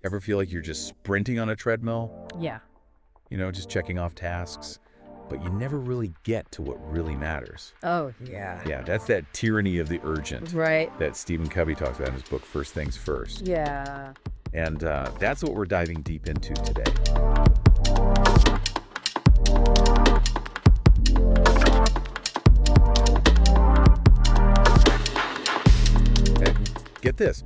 Ever feel like you're just sprinting on a treadmill? Yeah. Just checking off tasks, but you never really get to what really matters. Oh, yeah. Yeah, that's that tyranny of the urgent Right. that Stephen Covey talks about in his book, First Things First. Yeah. And that's what we're diving deep into today. And get this.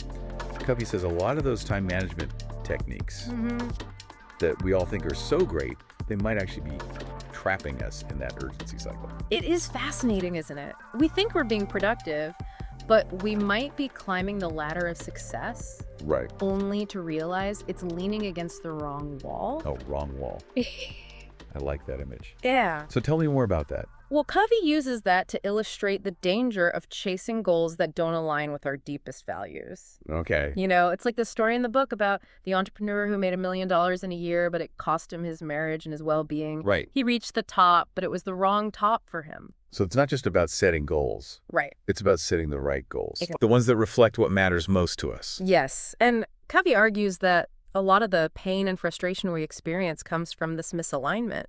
Covey says a lot of those time management techniques that we all think are so great, they might actually be trapping us in that urgency cycle. It is fascinating, isn't it? We think we're being productive, but we might be climbing the ladder of success Right. only to realize it's leaning against the wrong wall. Oh, wrong wall. I like that image. Yeah. So tell me more about that. Well, Covey uses that to illustrate the danger of chasing goals that don't align with our deepest values. Okay. It's like the story in the book about the entrepreneur who made $1 million in a year, but it cost him his marriage and his well-being. Right. He reached the top, but it was the wrong top for him. So it's not just about setting goals. Right. It's about setting the right goals. Exactly. The ones that reflect what matters most to us. Yes. And Covey argues that a lot of the pain and frustration we experience comes from this misalignment.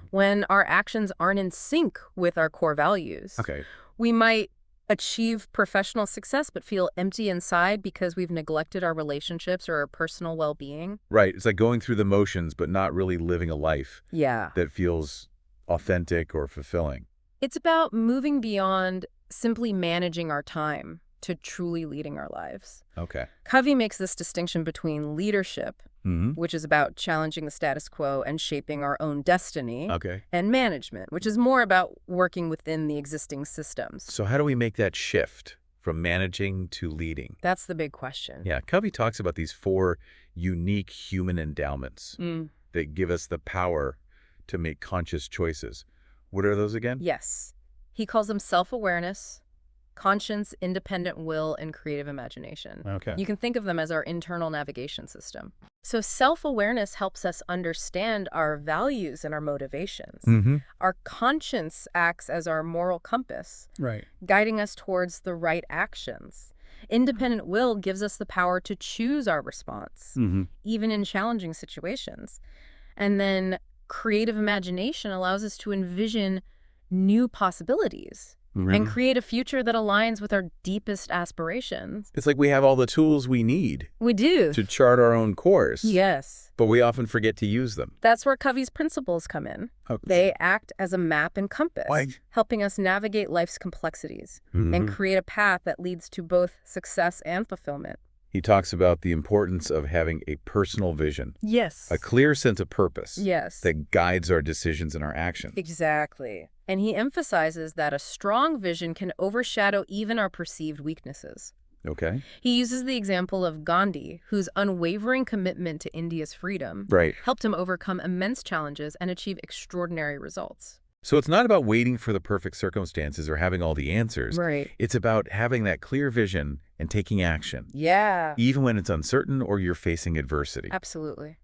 When our actions aren't in sync with our core values. Okay. We might achieve professional success but feel empty inside because we've neglected our relationships or our personal well-being. Right. It's like going through the motions, but not really living a life Yeah. that feels authentic or fulfilling. It's about moving beyond simply managing our time to truly leading our lives. Okay. Covey makes this distinction between leadership, Mm-hmm. which is about challenging the status quo and shaping our own destiny, Okay. and management, which is more about working within the existing systems. So how do we make that shift from managing to leading? That's the big question. Yeah. Covey talks about these 4 unique human endowments that give us the power to make conscious choices. What are those again? Yes. He calls them self-awareness, conscience, independent will, and creative imagination. Okay. You can think of them as our internal navigation system. So self-awareness helps us understand our values and our motivations. Mm-hmm. Our conscience acts as our moral compass, Right. guiding us towards the right actions. Independent will gives us the power to choose our response, Mm-hmm. even in challenging situations. And then creative imagination allows us to envision new possibilities and create a future that aligns with our deepest aspirations. It's like we have all the tools we need We do. to chart our own course, Yes. but we often forget to use them. That's where Covey's principles come in. Okay. They act as a map and compass, Right. helping us navigate life's complexities Mhm. and create a path that leads to both success and fulfillment. He talks about the importance of having a personal vision, Yes. a clear sense of purpose Yes. that guides our decisions and our actions. Exactly. And he emphasizes that a strong vision can overshadow even our perceived weaknesses. Okay. He uses the example of Gandhi, whose unwavering commitment to India's freedom Right. helped him overcome immense challenges and achieve extraordinary results. So it's not about waiting for the perfect circumstances or having all the answers. Right. It's about having that clear vision and taking action, Yeah. even when it's uncertain or you're facing adversity. Absolutely.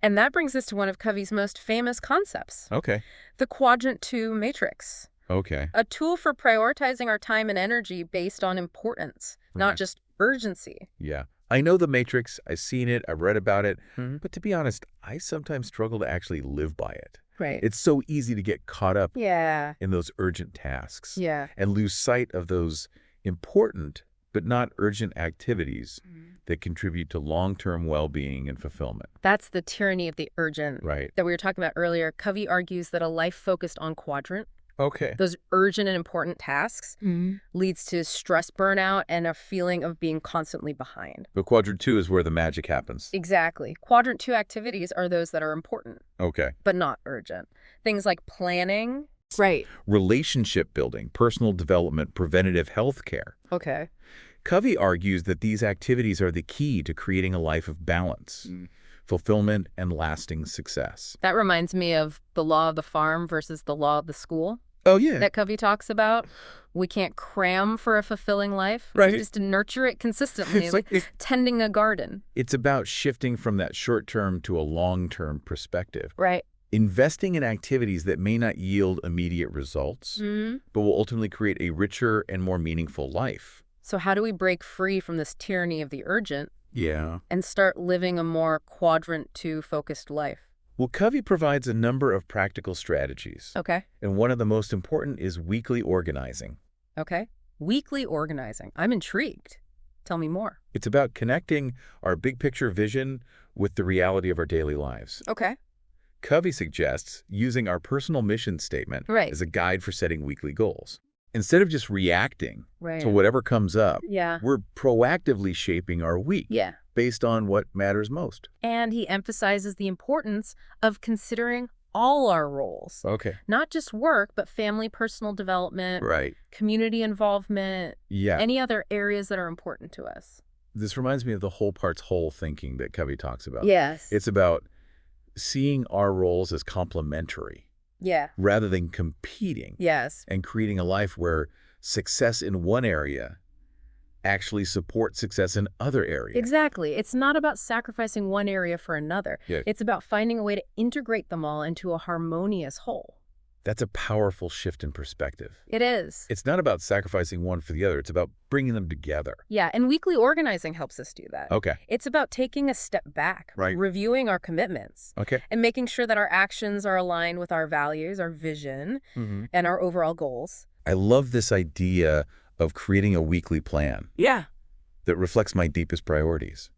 And that brings us to one of Covey's most famous concepts, Okay. the Quadrant 2 matrix, Okay. a tool for prioritizing our time and energy based on importance, not Right. just urgency. Yeah. I know the Matrix. I've seen it. I've read about it. Mhm. But to be honest, I sometimes struggle to actually live by it. Right. It's so easy to get caught up Yeah. in those urgent tasks Yeah. and lose sight of those important but not urgent activities that contribute to long-term well-being and fulfillment. That's the tyranny of the urgent Right. that we were talking about earlier. Covey argues that a life focused on quadrant, Okay. those urgent and important tasks, leads to stress burnout and a feeling of being constantly behind. But quadrant 2 is where the magic happens. Exactly. Quadrant 2 activities are those that are important, Okay. but not urgent. Things like planning. Right. Relationship building, personal development, preventative health care. Okay. Covey argues that these activities are the key to creating a life of balance, fulfillment, and lasting success. That reminds me of the law of the farm versus the law of the school Oh, yeah. that Covey talks about. We can't cram for a fulfilling life. Right. Just to nurture it consistently, It's like tending a garden. it's about shifting from that short-term to a long-term perspective. Right. Investing in activities that may not yield immediate results, but will ultimately create a richer and more meaningful life. So how do we break free from this tyranny of the urgent Yeah. and start living a more quadrant 2 focused life? Well, Covey provides a number of practical strategies. Okay. And one of the most important is weekly organizing. Okay. Weekly organizing. I'm intrigued. Tell me more. It's about connecting our big picture vision with the reality of our daily lives. Okay. Covey suggests using our personal mission statement Right. as a guide for setting weekly goals. Instead of just reacting Right. to whatever comes up, Yeah. we're proactively shaping our week Yeah. based on what matters most. And he emphasizes the importance of considering all our roles. Okay. Not just work, but family, personal development, Right. community involvement, Yeah. any other areas that are important to us. This reminds me of the whole parts whole thinking that Covey talks about. Yes. It's about seeing our roles as complementary Yeah. rather than competing Yes. and creating a life where success in one area actually supports success in other areas. Exactly. It's not about sacrificing one area for another. Yeah. It's about finding a way to integrate them all into a harmonious whole. That's a powerful shift in perspective. It is. It's not about sacrificing one for the other. It's about bringing them together. Yeah, and weekly organizing helps us do that. Okay. It's about taking a step back, Right. reviewing our commitments, Okay. and making sure that our actions are aligned with our values, our vision, and our overall goals. I love this idea of creating a weekly plan Yeah. that reflects my deepest priorities.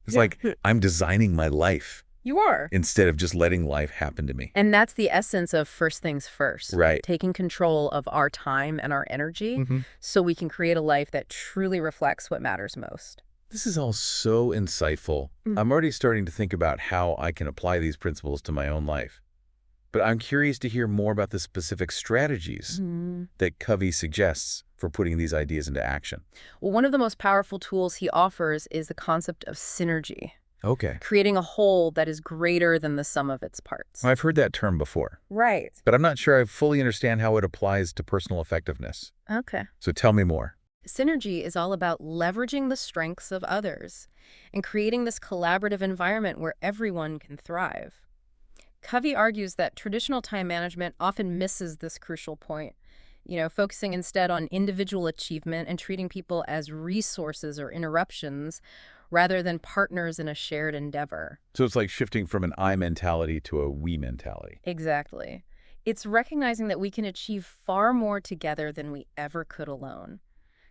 It's Yeah. like I'm designing my life You are. instead of just letting life happen to me. And that's the essence of first things first. Right. Taking control of our time and our energy Mhm. so we can create a life that truly reflects what matters most. This is all so insightful. I'm already starting to think about how I can apply these principles to my own life. But I'm curious to hear more about the specific strategies that Covey suggests for putting these ideas into action. Well, one of the most powerful tools he offers is the concept of synergy, Okay. creating a whole that is greater than the sum of its parts. I've heard that term before, Right. but I'm not sure I fully understand how it applies to personal effectiveness. Okay. So tell me more. Synergy is all about leveraging the strengths of others and creating this collaborative environment where everyone can thrive. Covey argues that traditional time management often misses this crucial point, focusing instead on individual achievement and treating people as resources or interruptions rather than partners in a shared endeavor. So it's like shifting from an I mentality to a we mentality. Exactly. It's recognizing that we can achieve far more together than we ever could alone.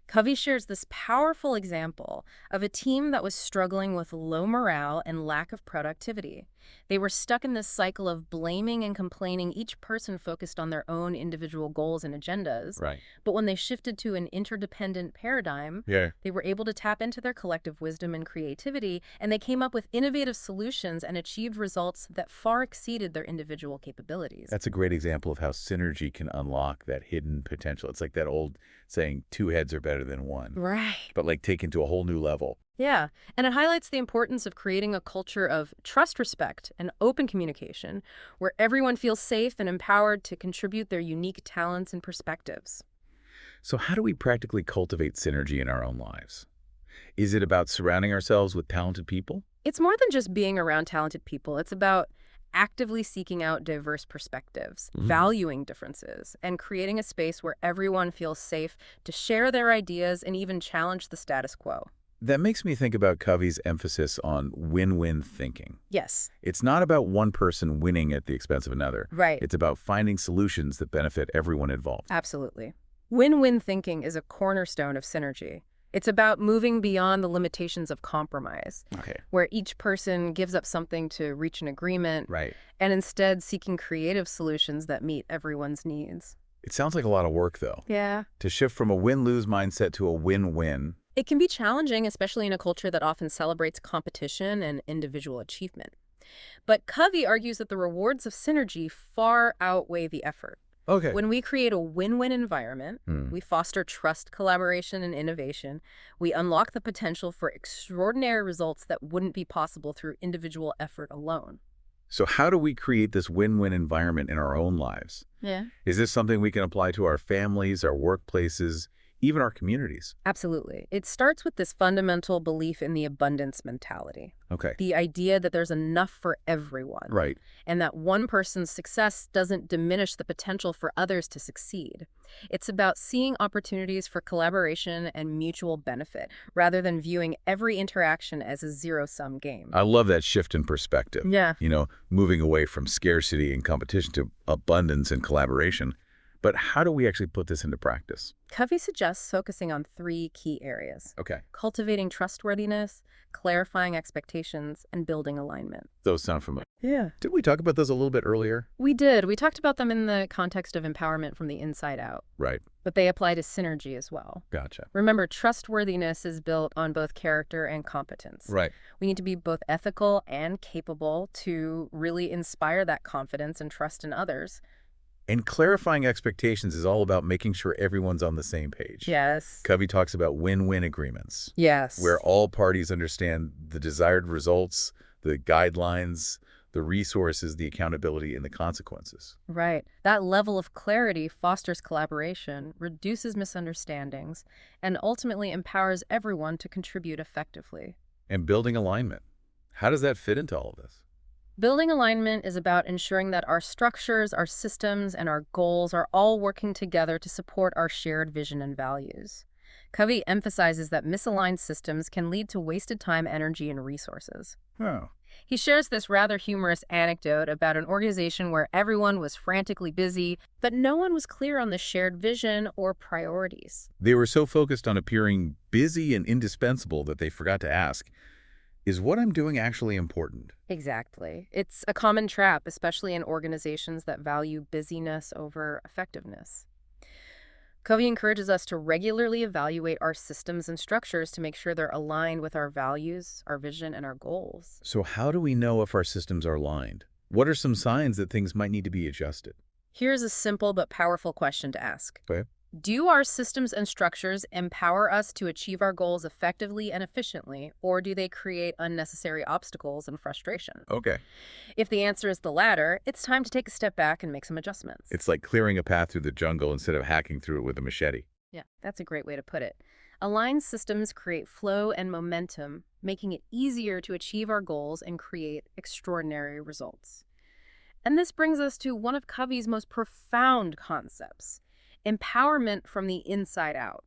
Covey shares this powerful example of a team that was struggling with low morale and lack of productivity. They were stuck in this cycle of blaming and complaining, each person focused on their own individual goals and agendas. Right. But when they shifted to an interdependent paradigm, Yeah. they were able to tap into their collective wisdom and creativity, and they came up with innovative solutions and achieved results that far exceeded their individual capabilities. That's a great example of how synergy can unlock that hidden potential. It's like that old saying, 2 heads are better than one, Right. but like taken to a whole new level. Yeah, and it highlights the importance of creating a culture of trust, respect, and open communication where everyone feels safe and empowered to contribute their unique talents and perspectives. So how do we practically cultivate synergy in our own lives? Is it about surrounding ourselves with talented people? It's more than just being around talented people. It's about actively seeking out diverse perspectives, valuing differences, and creating a space where everyone feels safe to share their ideas and even challenge the status quo. That makes me think about Covey's emphasis on win-win thinking. Yes. It's not about one person winning at the expense of another. Right. It's about finding solutions that benefit everyone involved. Absolutely. Win-win thinking is a cornerstone of synergy. It's about moving beyond the limitations of compromise, Okay. where each person gives up something to reach an agreement, Right. and instead seeking creative solutions that meet everyone's needs. It sounds like a lot of work, though. Yeah. To shift from a win-lose mindset to a win-win. It can be challenging, especially in a culture that often celebrates competition and individual achievement. But Covey argues that the rewards of synergy far outweigh the effort. Okay. When we create a win-win environment, we foster trust, collaboration, and innovation. We unlock the potential for extraordinary results that wouldn't be possible through individual effort alone. So how do we create this win-win environment in our own lives? Yeah. Is this something we can apply to our families, our workplaces, even our communities. Absolutely. It starts with this fundamental belief in the abundance mentality. Okay. The idea that there's enough for everyone. Right. And that one person's success doesn't diminish the potential for others to succeed. It's about seeing opportunities for collaboration and mutual benefit, rather than viewing every interaction as a zero-sum game. I love that shift in perspective. Yeah. Moving away from scarcity and competition to abundance and collaboration. But how do we actually put this into practice? Covey suggests focusing on 3 key areas: Okay. cultivating trustworthiness, clarifying expectations, and building alignment. Those sound familiar. Yeah. Did we talk about those a little bit earlier? We did. We talked about them in the context of empowerment from the inside out, Right. but they apply to synergy as well. Gotcha. Remember, trustworthiness is built on both character and competence. Right. We need to be both ethical and capable to really inspire that confidence and trust in others. And clarifying expectations is all about making sure everyone's on the same page. Yes. Covey talks about win-win agreements, Yes. where all parties understand the desired results, the guidelines, the resources, the accountability, and the consequences. Right. That level of clarity fosters collaboration, reduces misunderstandings, and ultimately empowers everyone to contribute effectively. And building alignment. How does that fit into all of this? Building alignment is about ensuring that our structures, our systems, and our goals are all working together to support our shared vision and values. Covey emphasizes that misaligned systems can lead to wasted time, energy, and resources. Oh. He shares this rather humorous anecdote about an organization where everyone was frantically busy, but no one was clear on the shared vision or priorities. They were so focused on appearing busy and indispensable that they forgot to ask, is what I'm doing actually important? Exactly. It's a common trap, especially in organizations that value busyness over effectiveness. Covey encourages us to regularly evaluate our systems and structures to make sure they're aligned with our values, our vision, and our goals. So how do we know if our systems are aligned? What are some signs that things might need to be adjusted? Here's a simple but powerful question to ask. Okay. Do our systems and structures empower us to achieve our goals effectively and efficiently, or do they create unnecessary obstacles and frustration? Okay. If the answer is the latter, it's time to take a step back and make some adjustments. It's like clearing a path through the jungle instead of hacking through it with a machete. Yeah, that's a great way to put it. Aligned systems create flow and momentum, making it easier to achieve our goals and create extraordinary results. And this brings us to one of Covey's most profound concepts: empowerment from the inside out.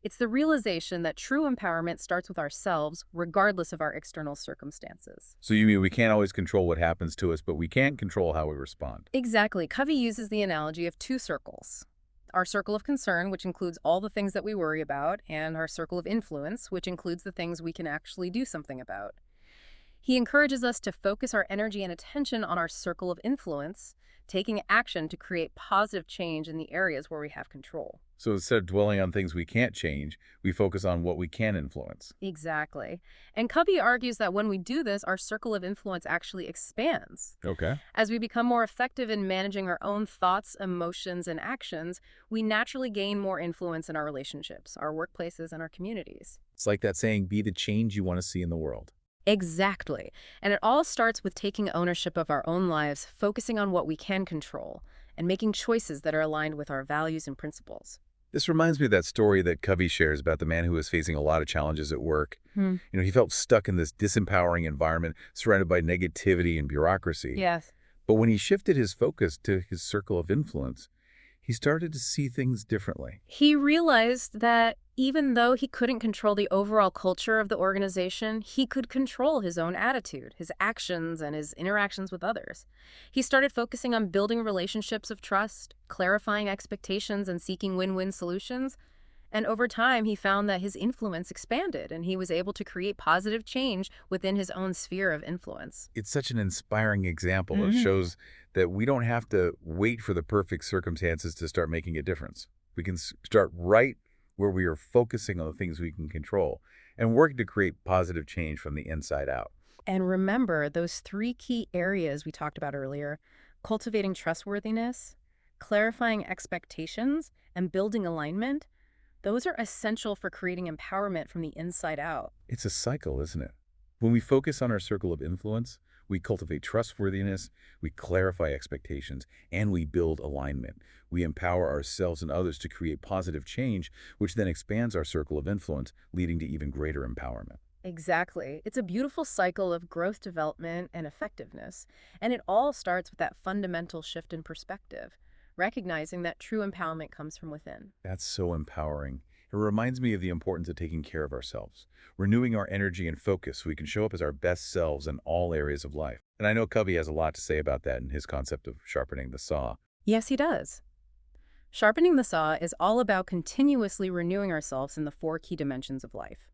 It's the realization that true empowerment starts with ourselves, regardless of our external circumstances. So you mean we can't always control what happens to us, but we can control how we respond? Exactly. Covey uses the analogy of 2 circles: our circle of concern, which includes all the things that we worry about, and our circle of influence, which includes the things we can actually do something about. He encourages us to focus our energy and attention on our circle of influence, taking action to create positive change in the areas where we have control. So instead of dwelling on things we can't change, we focus on what we can influence. Exactly. And Covey argues that when we do this, our circle of influence actually expands. Okay. As we become more effective in managing our own thoughts, emotions, and actions, we naturally gain more influence in our relationships, our workplaces, and our communities. It's like that saying, be the change you want to see in the world. Exactly. And it all starts with taking ownership of our own lives, focusing on what we can control, and making choices that are aligned with our values and principles. This reminds me of that story that Covey shares about the man who was facing a lot of challenges at work. He felt stuck in this disempowering environment, surrounded by negativity and bureaucracy. Yes. But when he shifted his focus to his circle of influence, he started to see things differently. He realized that even though he couldn't control the overall culture of the organization, he could control his own attitude, his actions, and his interactions with others. He started focusing on building relationships of trust, clarifying expectations, and seeking win-win solutions. And over time, he found that his influence expanded, and he was able to create positive change within his own sphere of influence. It's such an inspiring example. It shows that we don't have to wait for the perfect circumstances to start making a difference. We can start right where we are focusing on the things we can control and working to create positive change from the inside out. And remember those 3 key areas we talked about earlier: cultivating trustworthiness, clarifying expectations, and building alignment. Those are essential for creating empowerment from the inside out. It's a cycle, isn't it? When we focus on our circle of influence, we cultivate trustworthiness, we clarify expectations, and we build alignment. We empower ourselves and others to create positive change, which then expands our circle of influence, leading to even greater empowerment. Exactly. It's a beautiful cycle of growth, development, and effectiveness. And it all starts with that fundamental shift in perspective, recognizing that true empowerment comes from within. That's so empowering. It reminds me of the importance of taking care of ourselves, renewing our energy and focus so we can show up as our best selves in all areas of life. And I know Covey has a lot to say about that in his concept of sharpening the saw. Yes, he does. Sharpening the saw is all about continuously renewing ourselves in the four key dimensions of life: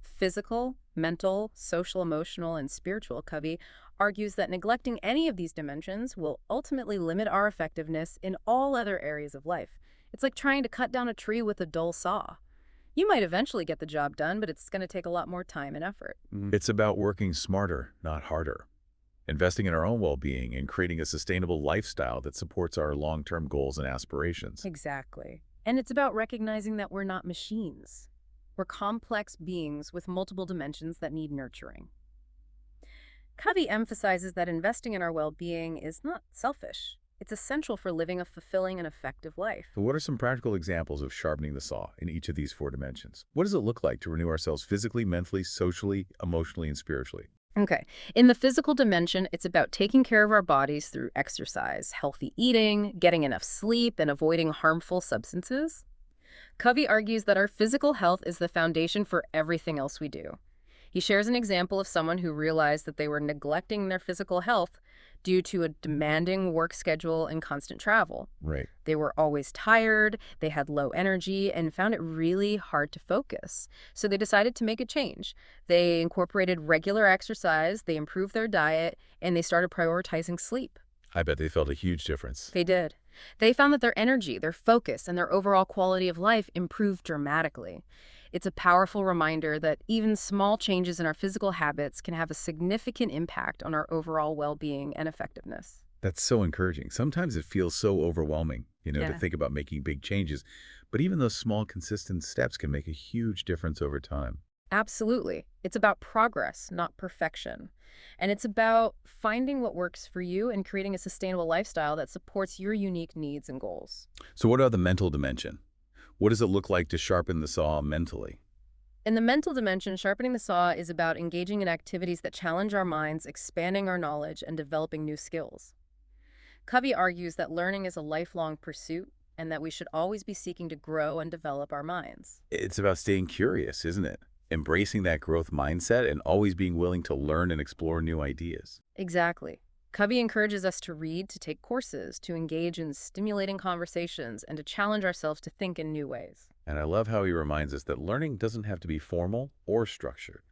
physical, mental, social, emotional, and spiritual. Covey argues that neglecting any of these dimensions will ultimately limit our effectiveness in all other areas of life. It's like trying to cut down a tree with a dull saw. You might eventually get the job done, but it's going to take a lot more time and effort. It's about working smarter, not harder, investing in our own well-being and creating a sustainable lifestyle that supports our long-term goals and aspirations. Exactly. And it's about recognizing that we're not machines. We're complex beings with multiple dimensions that need nurturing. Covey emphasizes that investing in our well-being is not selfish. It's essential for living a fulfilling and effective life. So what are some practical examples of sharpening the saw in each of these four dimensions? What does it look like to renew ourselves physically, mentally, socially, emotionally, and spiritually? Okay. In the physical dimension, it's about taking care of our bodies through exercise, healthy eating, getting enough sleep, and avoiding harmful substances. Covey argues that our physical health is the foundation for everything else we do. He shares an example of someone who realized that they were neglecting their physical health due to a demanding work schedule and constant travel. Right. They were always tired, they had low energy, and found it really hard to focus. So they decided to make a change. They incorporated regular exercise, they improved their diet, and they started prioritizing sleep. I bet they felt a huge difference. They did. They found that their energy, their focus, and their overall quality of life improved dramatically. It's a powerful reminder that even small changes in our physical habits can have a significant impact on our overall well-being and effectiveness. That's so encouraging. Sometimes it feels so overwhelming, to Yeah. think about making big changes. But even those small, consistent steps can make a huge difference over time. Absolutely. It's about progress, not perfection. And it's about finding what works for you and creating a sustainable lifestyle that supports your unique needs and goals. So what about the mental dimension? What does it look like to sharpen the saw mentally? In the mental dimension, sharpening the saw is about engaging in activities that challenge our minds, expanding our knowledge, and developing new skills. Covey argues that learning is a lifelong pursuit and that we should always be seeking to grow and develop our minds. It's about staying curious, isn't it? Embracing that growth mindset and always being willing to learn and explore new ideas. Exactly. Covey encourages us to read, to take courses, to engage in stimulating conversations, and to challenge ourselves to think in new ways. And I love how he reminds us that learning doesn't have to be formal or structured.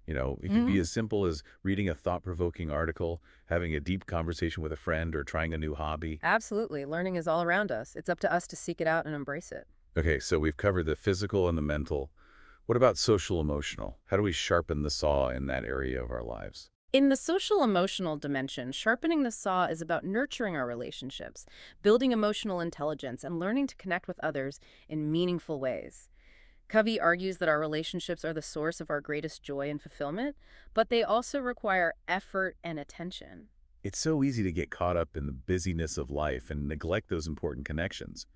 It could be as simple as reading a thought-provoking article, having a deep conversation with a friend, or trying a new hobby. Absolutely. Learning is all around us. It's up to us to seek it out and embrace it. Okay, so we've covered the physical and the mental. What about social emotional? How do we sharpen the saw in that area of our lives? In the social emotional dimension, sharpening the saw is about nurturing our relationships, building emotional intelligence, and learning to connect with others in meaningful ways. Covey argues that our relationships are the source of our greatest joy and fulfillment, but they also require effort and attention. It's so easy to get caught up in the busyness of life and neglect those important connections.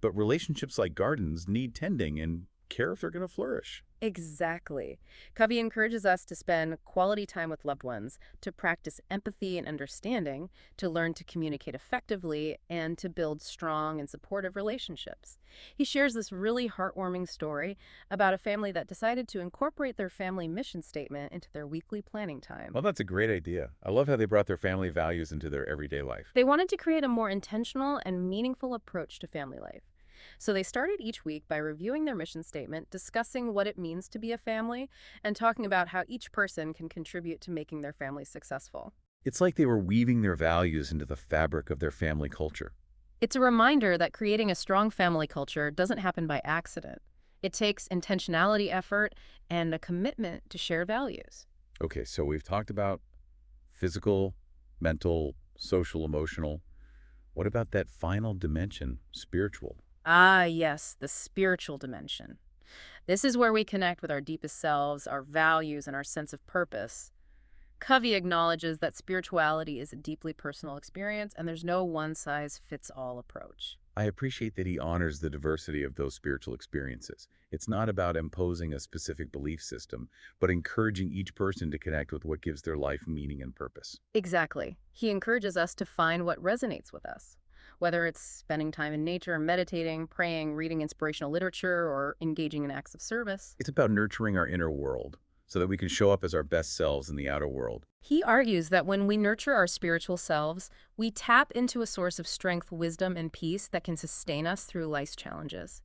But relationships like gardens need tending and care if they're going to flourish. Exactly. Covey encourages us to spend quality time with loved ones, to practice empathy and understanding, to learn to communicate effectively, and to build strong and supportive relationships. He shares this really heartwarming story about a family that decided to incorporate their family mission statement into their weekly planning time. Well, that's a great idea. I love how they brought their family values into their everyday life. They wanted to create a more intentional and meaningful approach to family life. So they started each week by reviewing their mission statement, discussing what it means to be a family, and talking about how each person can contribute to making their family successful. It's like they were weaving their values into the fabric of their family culture. It's a reminder that creating a strong family culture doesn't happen by accident. It takes intentionality, effort, and a commitment to shared values. Okay, so we've talked about physical, mental, social, emotional. What about that final dimension, spiritual? Ah, yes, the spiritual dimension. This is where we connect with our deepest selves, our values, and our sense of purpose. Covey acknowledges that spirituality is a deeply personal experience, and there's no one-size-fits-all approach. I appreciate that he honors the diversity of those spiritual experiences. It's not about imposing a specific belief system, but encouraging each person to connect with what gives their life meaning and purpose. Exactly. He encourages us to find what resonates with us, whether it's spending time in nature, meditating, praying, reading inspirational literature, or engaging in acts of service. It's about nurturing our inner world so that we can show up as our best selves in the outer world. He argues that when we nurture our spiritual selves, we tap into a source of strength, wisdom, and peace that can sustain us through life's challenges.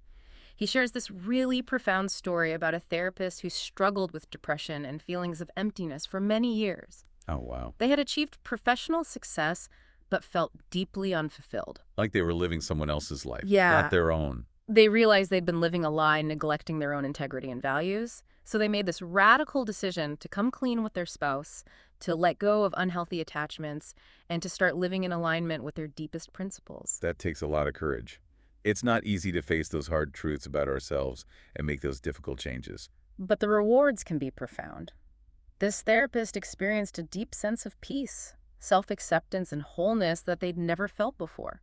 He shares this really profound story about a therapist who struggled with depression and feelings of emptiness for many years. Oh, wow. They had achieved professional success, but felt deeply unfulfilled. Like they were living someone else's life, Yeah. not their own. They realized they'd been living a lie, neglecting their own integrity and values. So they made this radical decision to come clean with their spouse, to let go of unhealthy attachments, and to start living in alignment with their deepest principles. That takes a lot of courage. It's not easy to face those hard truths about ourselves and make those difficult changes. But the rewards can be profound. This therapist experienced a deep sense of peace, self-acceptance, and wholeness that they'd never felt before.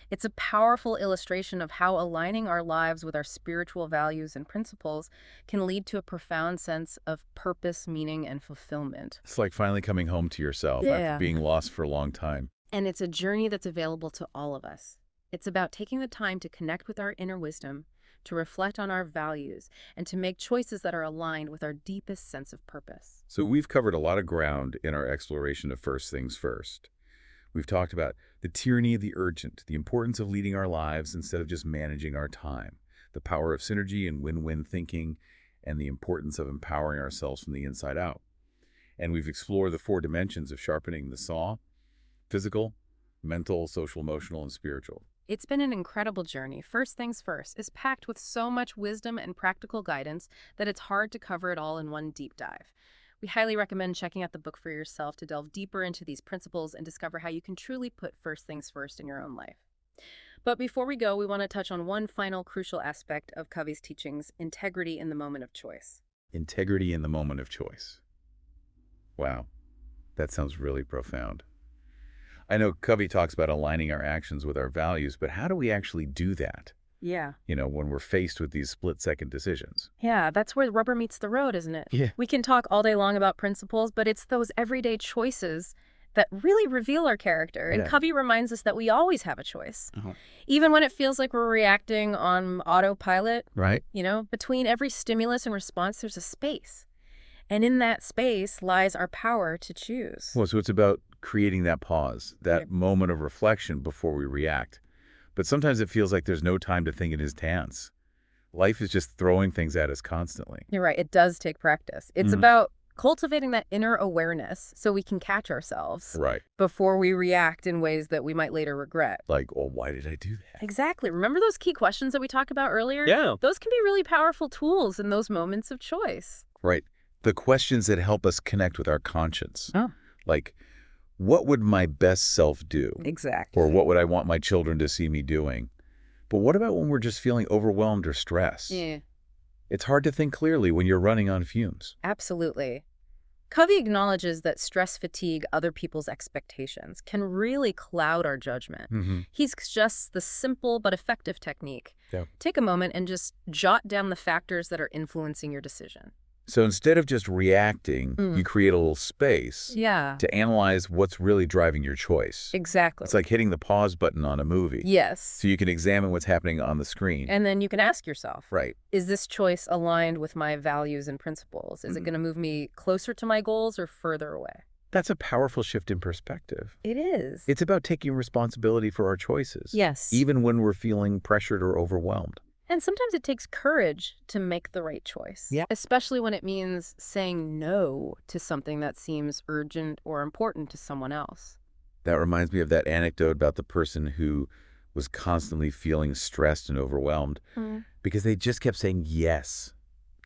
It's a powerful illustration of how aligning our lives with our spiritual values and principles can lead to a profound sense of purpose, meaning, and fulfillment. It's like finally coming home to yourself after being lost for a long time. And it's a journey that's available to all of us. It's about taking the time to connect with our inner wisdom, to reflect on our values, and to make choices that are aligned with our deepest sense of purpose. So we've covered a lot of ground in our exploration of first things first. We've talked about the tyranny of the urgent, the importance of leading our lives instead of just managing our time, the power of synergy and win-win thinking, and the importance of empowering ourselves from the inside out. And we've explored the 4 dimensions of sharpening the saw: physical, mental, social, emotional, and spiritual. It's been an incredible journey. First Things First is packed with so much wisdom and practical guidance that it's hard to cover it all in one deep dive. We highly recommend checking out the book for yourself to delve deeper into these principles and discover how you can truly put first things first in your own life. But before we go, we want to touch on one final crucial aspect of Covey's teachings: integrity in the moment of choice. Integrity in the moment of choice. Wow, that sounds really profound. I know Covey talks about aligning our actions with our values, but how do we actually do that? Yeah. When we're faced with these split-second decisions. Yeah, that's where the rubber meets the road, isn't it? Yeah. We can talk all day long about principles, but it's those everyday choices that really reveal our character. And Yeah. Covey reminds us that we always have a choice. Even when it feels like we're reacting on autopilot, Right. between every stimulus and response, there's a space. And in that space lies our power to choose. Well, so it's about creating that pause, that moment of reflection before we react. But sometimes it feels like there's no time to think in his dance. Life is just throwing things at us constantly. You're right. It does take practice. It's about cultivating that inner awareness so we can catch ourselves Right. before we react in ways that we might later regret. Like, oh, why did I do that? Exactly. Remember those key questions that we talked about earlier? Yeah. Those can be really powerful tools in those moments of choice. Right. The questions that help us connect with our conscience. Oh. Like, what would my best self do? Exactly. Or what would I want my children to see me doing? But what about when we're just feeling overwhelmed or stressed? Yeah. It's hard to think clearly when you're running on fumes. Absolutely. Covey acknowledges that stress fatigue, other people's expectations, can really cloud our judgment. He suggests the simple but effective technique. Yeah. Take a moment and just jot down the factors that are influencing your decision. So instead of just reacting, you create a little space Yeah. to analyze what's really driving your choice. Exactly. It's like hitting the pause button on a movie. Yes. So you can examine what's happening on the screen. And then you can ask yourself, Right. is this choice aligned with my values and principles? Is it going to move me closer to my goals or further away? That's a powerful shift in perspective. It is. It's about taking responsibility for our choices. Yes. Even when we're feeling pressured or overwhelmed. And sometimes it takes courage to make the right choice. Yeah. Especially when it means saying no to something that seems urgent or important to someone else. That reminds me of that anecdote about the person who was constantly feeling stressed and overwhelmed because they just kept saying yes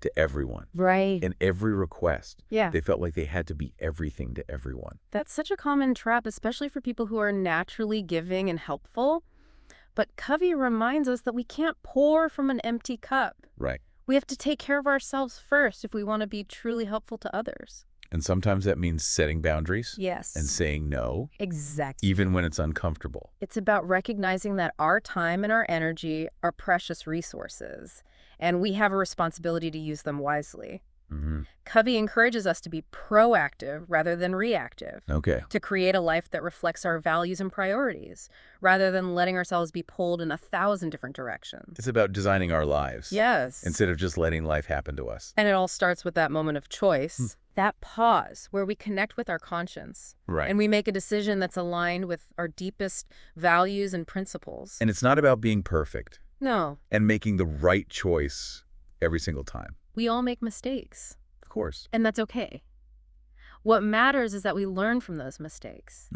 to everyone. Right. And every request. Yeah. They felt like they had to be everything to everyone. That's such a common trap, especially for people who are naturally giving and helpful. But Covey reminds us that we can't pour from an empty cup. Right. We have to take care of ourselves first if we want to be truly helpful to others. And sometimes that means setting boundaries Yes. and saying no, Exactly. even when it's uncomfortable. It's about recognizing that our time and our energy are precious resources, and we have a responsibility to use them wisely. Covey encourages us to be proactive rather than reactive, Okay. to create a life that reflects our values and priorities, rather than letting ourselves be pulled in 1,000 different directions. It's about designing our lives. Yes. Instead of just letting life happen to us. And it all starts with that moment of choice, that pause where we connect with our conscience. Right. And we make a decision that's aligned with our deepest values and principles. And it's not about being perfect No, and making the right choice every single time. we all make mistakes, Of course. and that's okay. What matters is that we learn from those mistakes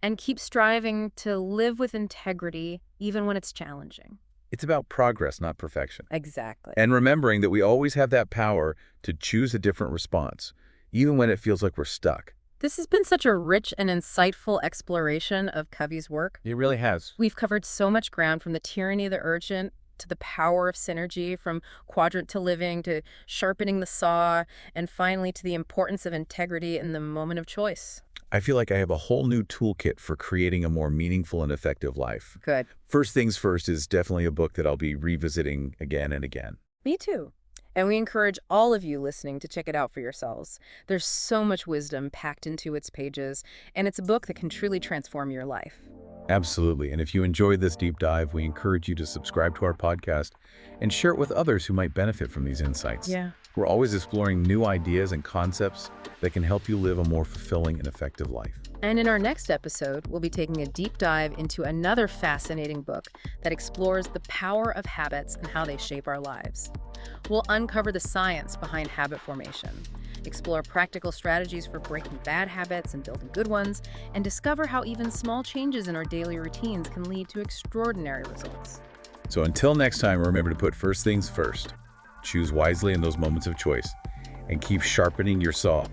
and keep striving to live with integrity even when it's challenging. It's about progress, not perfection. Exactly. And remembering that we always have that power to choose a different response, even when it feels like we're stuck. This has been such a rich and insightful exploration of Covey's work. It really has. We've covered so much ground, from the tyranny of the urgent to the power of synergy, from quadrant to living to sharpening the saw, and finally to the importance of integrity in the moment of choice. I feel like I have a whole new toolkit for creating a more meaningful and effective life. Good. First Things First is definitely a book that I'll be revisiting again and again. Me too. And we encourage all of you listening to check it out for yourselves. There's so much wisdom packed into its pages, and it's a book that can truly transform your life. Absolutely. And if you enjoyed this deep dive, we encourage you to subscribe to our podcast and share it with others who might benefit from these insights. Yeah. We're always exploring new ideas and concepts that can help you live a more fulfilling and effective life. And in our next episode, we'll be taking a deep dive into another fascinating book that explores the power of habits and how they shape our lives. We'll uncover the science behind habit formation, explore practical strategies for breaking bad habits and building good ones, and discover how even small changes in our daily routines can lead to extraordinary results. So until next time, remember to put first things first. Choose wisely in those moments of choice and keep sharpening your saw